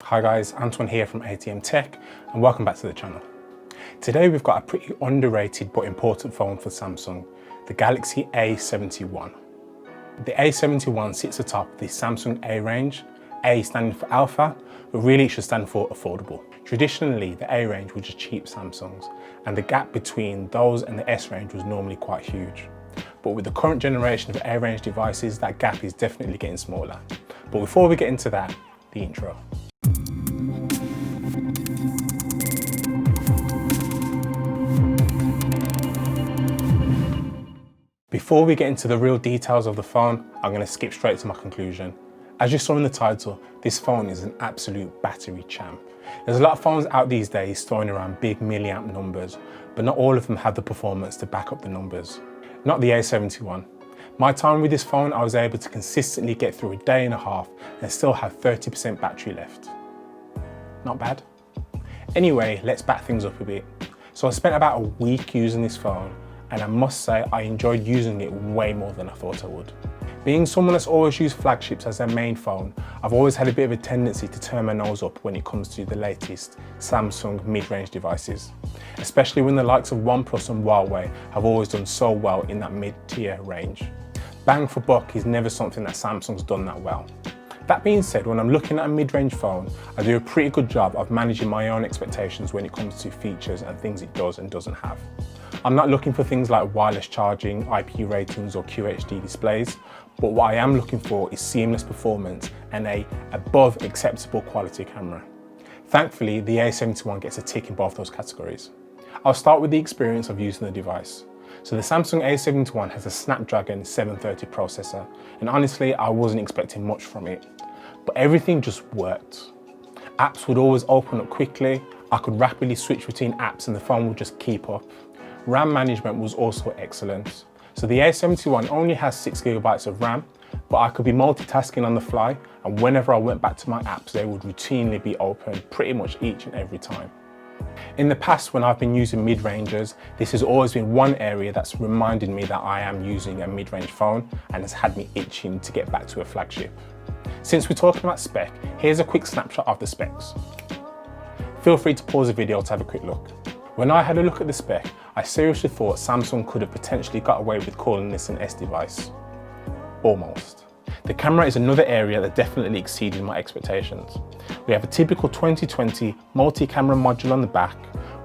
Hi guys, Antoine here from ATM Tech and welcome back to the channel. Today we've got a pretty underrated but important phone for Samsung, the Galaxy A71. The A71 sits atop the Samsung A range, A standing for Alpha, but really it should stand for affordable. Traditionally, the A range was just cheap Samsungs, and the gap between those and the S range was normally quite huge. But with the current generation of A range devices, that gap is definitely getting smaller. But before we get into that, the intro. Before we get into the real details of the phone, I'm going to skip straight to my conclusion. As you saw in the title, this phone is an absolute battery champ. There's a lot of phones out these days throwing around big milliamp numbers, but not all of them have the performance to back up the numbers. Not the A71. My time with this phone, I was able to consistently get through a day and a half and still have 30% battery left. Not bad. Anyway, let's back things up a bit. So I spent about a week using this phone, and I must say I enjoyed using it way more than I thought I would. Being someone that's always used flagships as their main phone, I've always had a bit of a tendency to turn my nose up when it comes to the latest Samsung mid-range devices, especially when the likes of OnePlus and Huawei have always done so well in that mid-tier range. Bang for buck is never something that Samsung's done that well. That being said, when I'm looking at a mid-range phone, I do a pretty good job of managing my own expectations when it comes to features and things it does and doesn't have. I'm not looking for things like wireless charging, IP ratings or QHD displays, but what I am looking for is seamless performance and a above acceptable quality camera. Thankfully, the A71 gets a tick in both those categories. I'll start with the experience of using the device. So the Samsung A71 has a Snapdragon 730 processor, and honestly, I wasn't expecting much from it, but everything just worked. Apps would always open up quickly, I could rapidly switch between apps and the phone would just keep up. RAM management was also excellent. So the A71 only has 6GB of RAM, but I could be multitasking on the fly, and whenever I went back to my apps, they would routinely be open pretty much each and every time. In the past, when I've been using mid-rangers, this has always been one area that's reminded me that I am using a mid-range phone and has had me itching to get back to a flagship. Since we're talking about spec, here's a quick snapshot of the specs. Feel free to pause the video to have a quick look. When I had a look at the spec, I seriously thought Samsung could have potentially got away with calling this an S device. Almost. The camera is another area that definitely exceeded my expectations. We have a typical 2020 multi-camera module on the back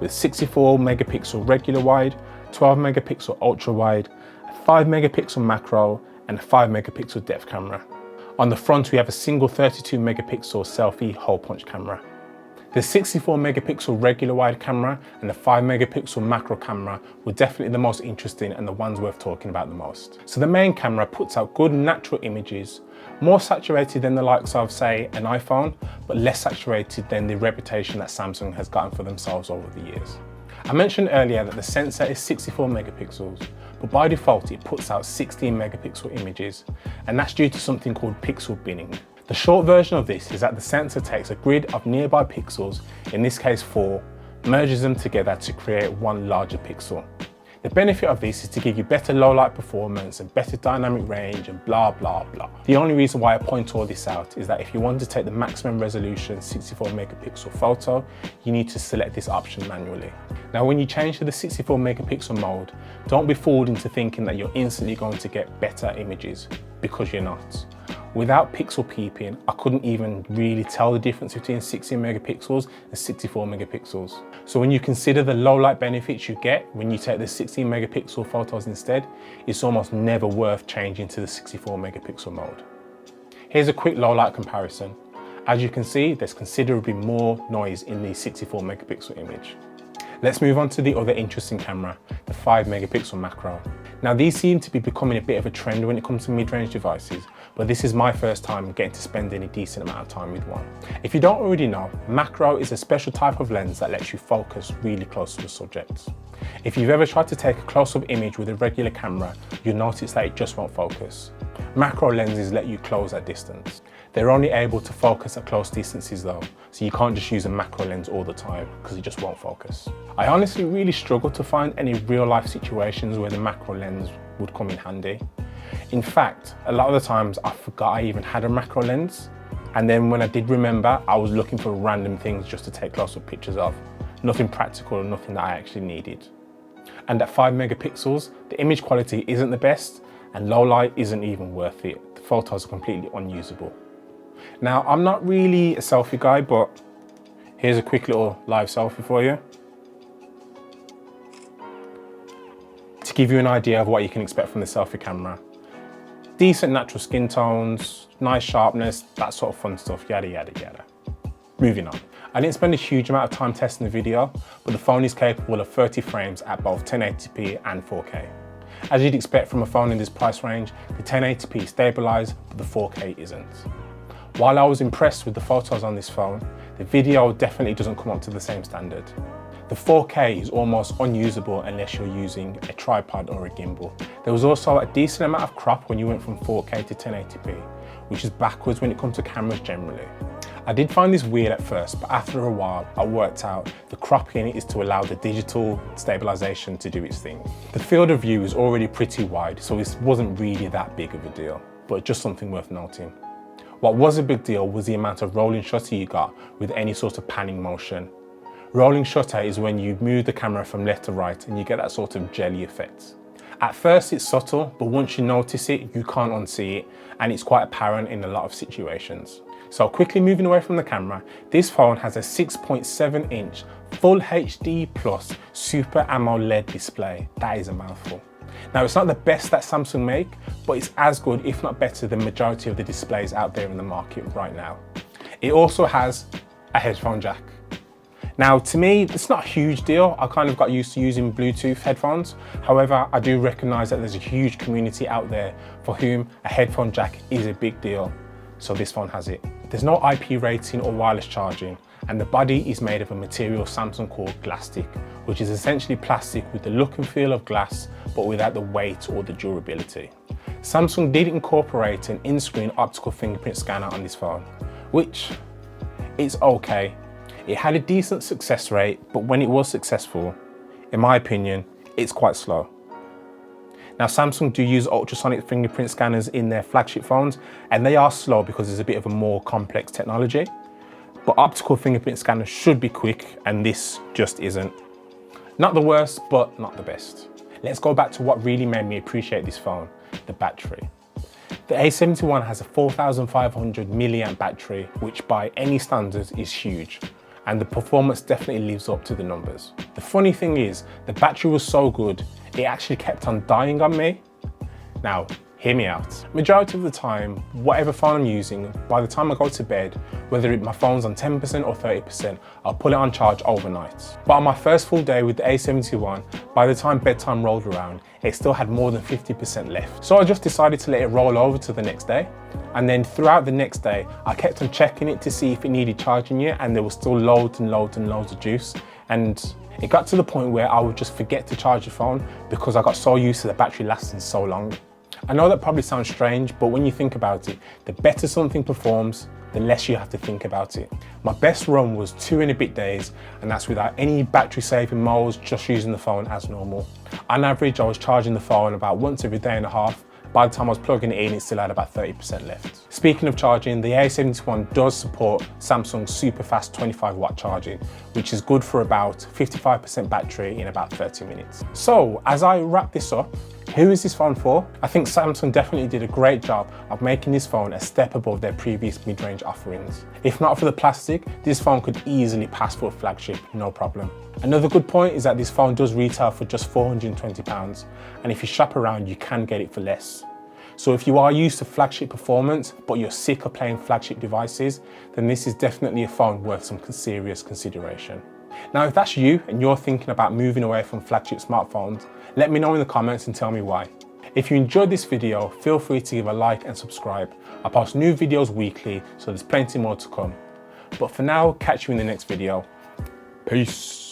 with 64 megapixel regular wide, 12 megapixel ultra wide, a 5 megapixel macro and a 5 megapixel depth camera. On the front we have a single 32 megapixel selfie hole punch camera. The 64 megapixel regular wide camera and the 5 megapixel macro camera were definitely the most interesting and the ones worth talking about the most. So the main camera puts out good natural images, more saturated than the likes of, say, an iPhone, but less saturated than the reputation that Samsung has gotten for themselves over the years. I mentioned earlier that the sensor is 64 megapixels, but by default it puts out 16 megapixel images, and that's due to something called pixel binning. The short version of this is that the sensor takes a grid of nearby pixels, in this case 4, merges them together to create one larger pixel. The benefit of this is to give you better low light performance and better dynamic range and blah blah blah. The only reason why I point all this out is that if you want to take the maximum resolution 64 megapixel photo, you need to select this option manually. Now when you change to the 64 megapixel mode, don't be fooled into thinking that you're instantly going to get better images, because you're not. Without pixel peeping, I couldn't even really tell the difference between 16 megapixels and 64 megapixels. So when you consider the low light benefits you get when you take the 16 megapixel photos instead, it's almost never worth changing to the 64 megapixel mode. Here's a quick low light comparison. As you can see, there's considerably more noise in the 64 megapixel image. Let's move on to the other interesting camera, the 5 megapixel macro. Now these seem to be becoming a bit of a trend when it comes to mid-range devices, but this is my first time getting to spend any decent amount of time with one. If you don't already know, macro is a special type of lens that lets you focus really close to the subject. If you've ever tried to take a close-up image with a regular camera, you'll notice that it just won't focus. Macro lenses let you close that distance. They're only able to focus at close distances though, so you can't just use a macro lens all the time because it just won't focus. I honestly really struggle to find any real life situations where the macro lens would come in handy. In fact, a lot of the times I forgot I even had a macro lens. And then when I did remember, I was looking for random things just to take close-up pictures of. Nothing practical, nothing that I actually needed. And at 5 megapixels, the image quality isn't the best, and low light isn't even worth it. The photos are completely unusable. Now, I'm not really a selfie guy, but here's a quick little live selfie for you, to give you an idea of what you can expect from the selfie camera. Decent natural skin tones, nice sharpness, that sort of fun stuff, yada, yada, yada. Moving on. I didn't spend a huge amount of time testing the video, but the phone is capable of 30 frames at both 1080p and 4K. As you'd expect from a phone in this price range, the 1080p is stabilised, but the 4K isn't. While I was impressed with the photos on this phone, the video definitely doesn't come up to the same standard. The 4K is almost unusable unless you're using a tripod or a gimbal. There was also a decent amount of crop when you went from 4K to 1080p, which is backwards when it comes to cameras generally. I did find this weird at first, but after a while, I worked out the cropping is to allow the digital stabilization to do its thing. The field of view is already pretty wide, so it wasn't really that big of a deal, but just something worth noting. What was a big deal was the amount of rolling shutter you got with any sort of panning motion. Rolling shutter is when you move the camera from left to right and you get that sort of jelly effect. At first it's subtle, but once you notice it, you can't unsee it, and it's quite apparent in a lot of situations. So quickly moving away from the camera, this phone has a 6.7 inch Full HD Plus Super AMOLED display. That is a mouthful. Now, it's not the best that Samsung make, but it's as good, if not better, than the majority of the displays out there in the market right now. It also has a headphone jack. Now, to me, it's not a huge deal. I kind of got used to using Bluetooth headphones. However, I do recognize that there's a huge community out there for whom a headphone jack is a big deal. So this phone has it. There's no IP rating or wireless charging, and the body is made of a material Samsung called Glastic, which is essentially plastic with the look and feel of glass, but without the weight or the durability. Samsung did incorporate an in-screen optical fingerprint scanner on this phone, which is okay. It had a decent success rate, but when it was successful, in my opinion, it's quite slow. Now, Samsung do use ultrasonic fingerprint scanners in their flagship phones, and they are slow because it's a bit of a more complex technology. But optical fingerprint scanners should be quick, and this just isn't. Not the worst, but not the best. Let's go back to what really made me appreciate this phone, the battery. The A71 has a 4,500 milliamp battery, which by any standards is huge, and the performance definitely lives up to the numbers. The funny thing is, the battery was so good, it actually kept on dying on me. Now, hear me out. Majority of the time, whatever phone I'm using, by the time I go to bed, whether my phone's on 10% or 30%, I'll put it on charge overnight. But on my first full day with the A71, by the time bedtime rolled around, it still had more than 50% left. So I just decided to let it roll over to the next day. And then throughout the next day, I kept on checking it to see if it needed charging yet, and there was still loads and loads and loads of juice. And it got to the point where I would just forget to charge the phone because I got so used to the battery lasting so long. I know that probably sounds strange, but when you think about it, the better something performs, the less you have to think about it. My best run was 2 and a bit days, and that's without any battery saving modes, just using the phone as normal. On average, I was charging the phone about once every day and a half. By the time I was plugging it in, it still had about 30% left. Speaking of charging, the A71 does support Samsung's super fast 25 watt charging, which is good for about 55% battery in about 30 minutes. So as I wrap this up, who is this phone for? I think Samsung definitely did a great job of making this phone a step above their previous mid-range offerings. If not for the plastic, this phone could easily pass for a flagship, no problem. Another good point is that this phone does retail for just £420, and if you shop around, you can get it for less. So if you are used to flagship performance, but you're sick of playing flagship devices, then this is definitely a phone worth some serious consideration. Now, if that's you and you're thinking about moving away from flagship smartphones, let me know in the comments and tell me why. If you enjoyed this video, feel free to give a like and subscribe. I post new videos weekly, so there's plenty more to come. But for now, catch you in the next video. Peace.